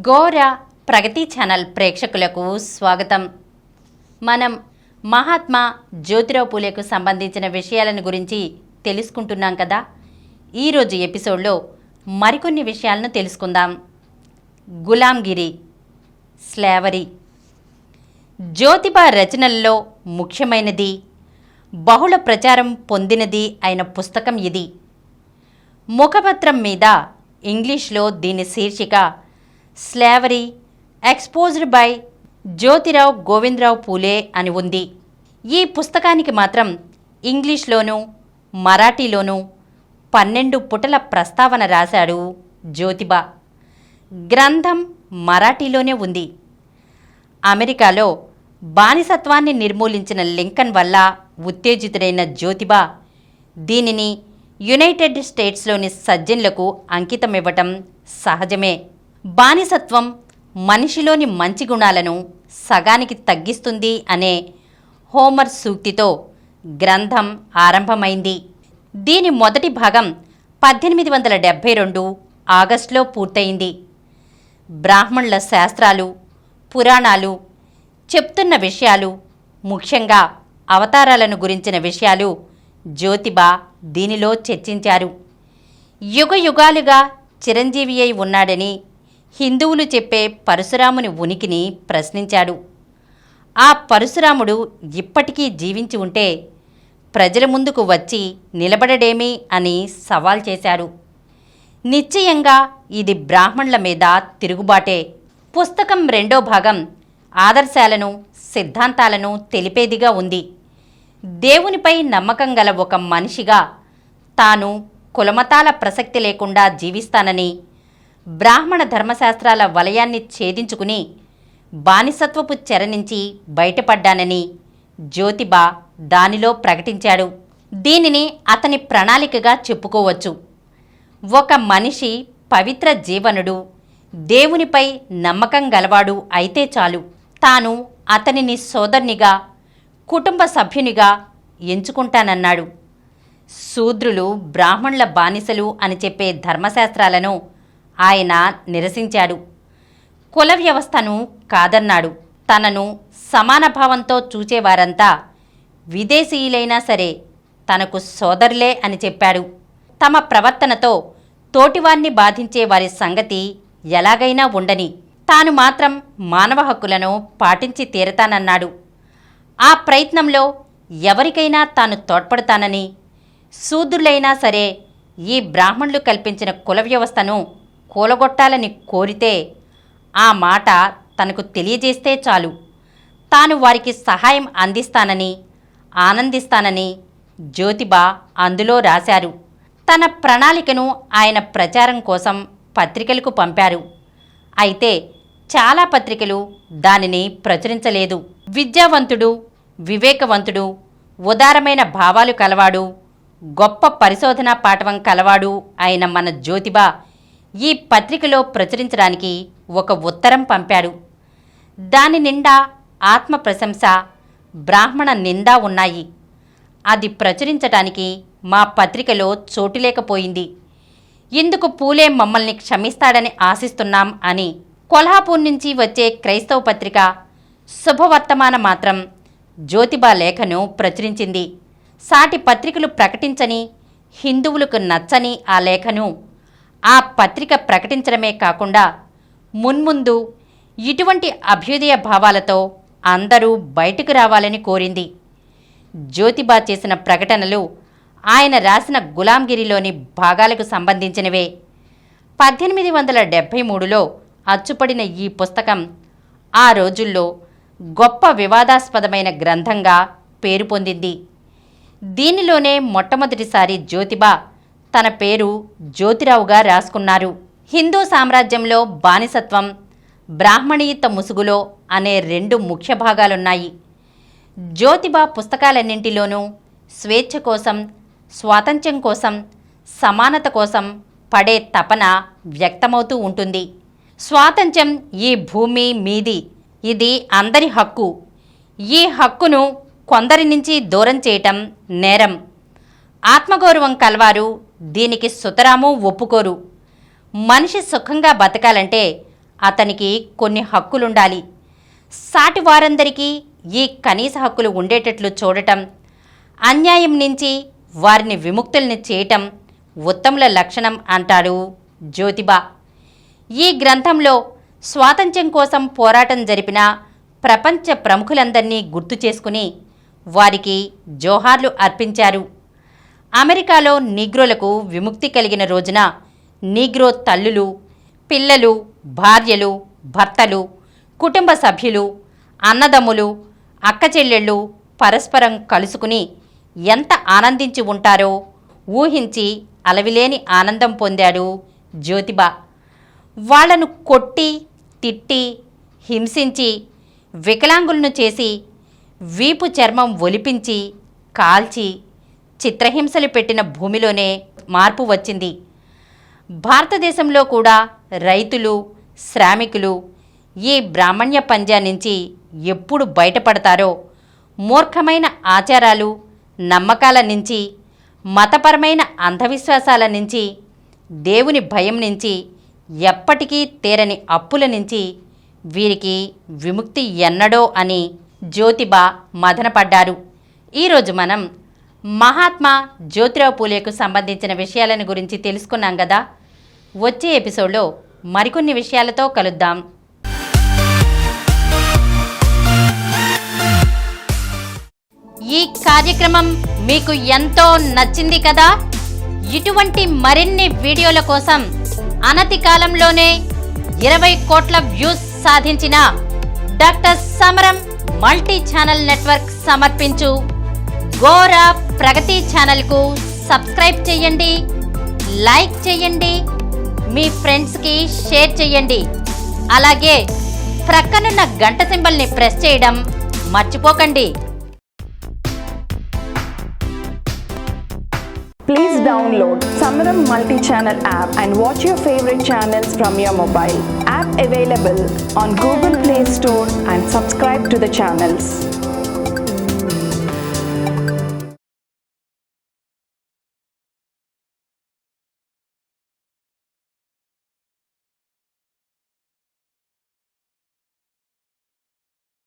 గోర ప్రగతి ఛానల్ ప్రేక్షకులకు స్వాగతం. మనం మహాత్మా జ్యోతిరావు పూలేకు సంబంధించిన విషయాలను గురించి తెలుసుకుంటున్నాం కదా. ఈరోజు ఎపిసోడ్లో మరికొన్ని విషయాలను తెలుసుకుందాం. గులాంగిరి, స్లేవరీ. జ్యోతిబా రచనల్లో ముఖ్యమైనది, బహుళ ప్రచారం పొందినది అయిన పుస్తకం ఇది. ముఖపత్రం మీద ఇంగ్లీష్లో దీని శీర్షిక slavery exposed by Jyotirao Govindrao Phule అని ఉంది. ఈ పుస్తకానికి మాత్రం ఇంగ్లీష్లోనూ మరాఠీలోనూ 12 పుటల ప్రస్తావన రాశాడు జ్యోతిబా. గ్రంథం మరాఠీలోనే ఉంది. అమెరికాలో బానిసత్వాన్ని నిర్మూలించిన లింకన్ వల్ల ఉత్తేజితుడైన జ్యోతిబా దీనిని యునైటెడ్ స్టేట్స్లోని సజ్జనులకు అంకితమివ్వటం సహజమే. బానిసత్వం మనిషిలోని మంచి గుణాలను సగానికి తగ్గిస్తుంది అనే హోమర్ సూక్తితో గ్రంథం ఆరంభమైంది. దీని మొదటి భాగం 1872 ఆగస్టులో పూర్తయింది. బ్రాహ్మణుల శాస్త్రాలు, పురాణాలు చెప్తున్న విషయాలు, ముఖ్యంగా అవతారాలను గురించిన విషయాలు జ్యోతిబా దీనిలో చర్చించారు. యుగయుగాలుగా చిరంజీవి అయి ఉన్నాడని హిందువులు చెప్పే పరశురాముని ఉనికిని ప్రశ్నించాడు. ఆ పరశురాముడు ఇప్పటికీ జీవించి ఉంటే ప్రజల ముందుకు వచ్చి నిలబడడేమీ అని సవాల్ చేశాడు. నిశ్చయంగా ఇది బ్రాహ్మణుల మీద తిరుగుబాటే. పుస్తకం రెండో భాగం ఆదర్శాలను, సిద్ధాంతాలను తెలిపేదిగా ఉంది. దేవునిపై నమ్మకం గల ఒక మనిషిగా తాను కులమతాల ప్రసక్తి లేకుండా జీవిస్తానని, బ్రాహ్మణ ధర్మశాస్త్రాల వలయాన్ని ఛేదించుకుని బానిసత్వపు చెర నుంచి బయటపడ్డానని జ్యోతిబా దానిలో ప్రకటించాడు. దీనిని అతని ప్రణాళికగా చెప్పుకోవచ్చు. ఒక మనిషి పవిత్ర జీవనుడు, దేవునిపై నమ్మకం గలవాడు అయితే చాలు, తాను అతనిని సోదరునిగా, కుటుంబ సభ్యునిగా ఎంచుకుంటానన్నాడు. శూద్రులు బ్రాహ్మణుల బానిసలు అని చెప్పే ధర్మశాస్త్రాలను ఆయన నిరసించాడు. కుల వ్యవస్థను కాదన్నాడు. తనను సమానభావంతో చూచేవారంతా విదేశీయులైనా సరే తనకు సోదరులే అని చెప్పాడు. తమ ప్రవర్తనతో తోటివారిని బాధించే వారి సంగతి ఎలాగైనా ఉండని, తాను మాత్రం మానవ హక్కులను పాటించి తీరతానన్నాడు. ఆ ప్రయత్నంలో ఎవరికైనా తాను తోడ్పడతానని, శూద్రులైనా సరే ఈ బ్రాహ్మణులు కల్పించిన కుల వ్యవస్థను కూలగొట్టాలని కోరితే ఆ మాట తనకు తెలియజేస్తే చాలు, తాను వారికి సహాయం అందిస్తానని, ఆనందిస్తానని జ్యోతిబా అందులో రాశారు. తన ప్రణాళికను ఆయన ప్రచారం కోసం పత్రికలకు పంపారు. అయితే చాలా పత్రికలు దానిని ప్రచురించలేదు. విద్యావంతుడు, వివేకవంతుడు, ఉదారమైన భావాలు కలవాడు, గొప్ప పరిశోధనా పాటవం కలవాడు అయిన మన జ్యోతిబా ఈ పత్రికలో ప్రచురించడానికి ఒక ఉత్తరం పంపాడు. దాని నిండా ఆత్మ ప్రశంస, బ్రాహ్మణ నింద ఉన్నాయి. అది ప్రచురించటానికి మా పత్రికలో చోటు లేకపోయింది. ఇందుకు పూలే మమ్మల్ని క్షమిస్తాడని ఆశిస్తున్నాం అని కొల్హాపూర్ నుంచి వచ్చే క్రైస్తవ పత్రిక శుభవర్తమాన మాత్రం జ్యోతిబా లేఖను ప్రచురించింది. సాటి పత్రికలు ప్రకటించని, హిందువులకు నచ్చని ఆ లేఖను ఆ పత్రిక ప్రకటించడమే కాకుండా మున్ముందు ఇటువంటి అభ్యుదయ భావాలతో అందరూ బయటకు రావాలని కోరింది. జ్యోతిబా చేసిన ప్రకటనలు ఆయన రాసిన గులాంగిరిలోని భాగాలకు సంబంధించినవే. 1873లో అచ్చుపడిన ఈ పుస్తకం ఆ రోజుల్లో గొప్ప వివాదాస్పదమైన గ్రంథంగా పేరు పొందింది. దీనిలోనే మొట్టమొదటిసారి జ్యోతిబా తన పేరు జ్యోతిరావుగా రాసుకున్నారు. హిందూ సామ్రాజ్యంలో బానిసత్వం, బ్రాహ్మణీయత ముసుగులో అనే 2 ముఖ్య భాగాలున్నాయి. జ్యోతిబా పుస్తకాలన్నింటిలోనూ స్వేచ్ఛ కోసం, స్వాతంత్ర్యం కోసం, సమానత కోసం పడే తపన వ్యక్తమవుతూ ఉంటుంది. స్వాతంత్ర్యం ఈ భూమి మీది, ఇది అందరి హక్కు. ఈ హక్కును కొందరి నుంచి దూరం చేయటం నేరం. ఆత్మగౌరవం కలవారు దీనికి సుతరాము ఒప్పుకోరు. మనిషి సుఖంగా బతకాలంటే అతనికి కొన్ని హక్కులుండాలి. సాటి వారందరికీ ఈ కనీస హక్కులు ఉండేటట్లు చూడటం, అన్యాయం నుంచి వారిని విముక్తుల్ని చేయటం ఉత్తముల లక్షణం అంటాడు జ్యోతిబా. ఈ గ్రంథంలో స్వాతంత్ర్యం కోసం పోరాటం జరిపిన ప్రపంచ ప్రముఖులందరినీ గుర్తు చేసుకుని వారికి జోహార్లు అర్పించారు. అమెరికాలో నీగ్రోలకు విముక్తి కలిగిన రోజున నీగ్రో తల్లులు, పిల్లలు, భార్యలు, భర్తలు, కుటుంబ సభ్యులు, అన్నదమ్ములు, అక్కచెల్లెళ్ళు పరస్పరం కలుసుకుని ఎంత ఆనందించి ఉంటారో ఊహించి అలవిలేని ఆనందం పొందాడు జ్యోతిబా. వాళ్లను కొట్టి, తిట్టి, హింసించి, వికలాంగులను చేసి, వీపు చర్మం ఒలిపించి, కాల్చి, చిత్రహింసలు పెట్టిన భూమిలోనే మార్పు వచ్చింది. భారతదేశంలో కూడా రైతులు, శ్రామికులు ఈ బ్రాహ్మణ్య పంజా నుంచి ఎప్పుడు బయటపడతారో, మూర్ఖమైన ఆచారాలు, నమ్మకాల నుంచి, మతపరమైన అంధవిశ్వాసాల నుంచి, దేవుని భయం నుంచి, ఎప్పటికీ తీరని అప్పుల నుంచి వీరికి విముక్తి ఎన్నడో అని జ్యోతిబా మదనపడ్డారు. ఈరోజు మనం మహాత్మా జ్యోతిరావు పూలేకు సంబంధించిన విషయాలను గురించి తెలుసుకున్నాం కదా. వచ్చే ఎపిసోడ్లో మరికొన్ని విషయాలతో కలుద్దాం. ఈ కార్యక్రమం మీకు ఎంతో నచ్చింది కదా. ఇటువంటి మరిన్ని వీడియోల కోసం అనతి కాలంలోనే 20 కోట్ల వ్యూస్ సాధించిన డాక్టర్ సమరం మల్టీ ఛానల్ నెట్వర్క్ సమర్పించు గోరా ప్రగతి ఛానల్కు సబ్స్క్రైబ్ చేయండి, లైక్ చేయండి, మీ ఫ్రెండ్స్కి షేర్ చేయండి. అలాగే ప్రక్కనున్న గంట సింబల్ని ప్రెస్ చేయడం మర్చిపోకండి. Please download Samaram Multi-Channel app and watch your favorite channels from your mobile. App available on Google Play Store and subscribe to the channels.